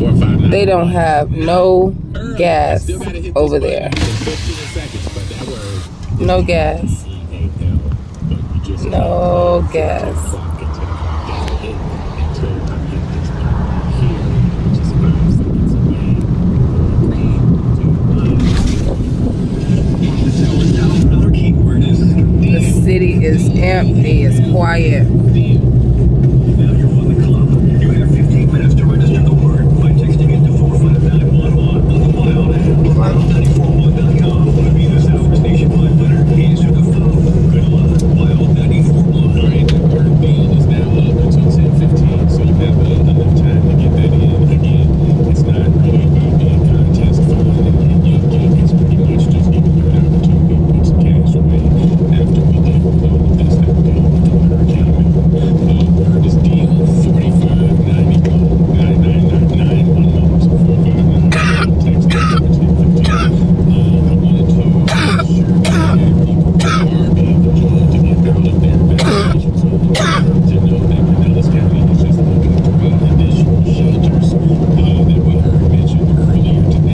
They don't have no gas over there. No gas. No gas. The city is empty. It's quiet.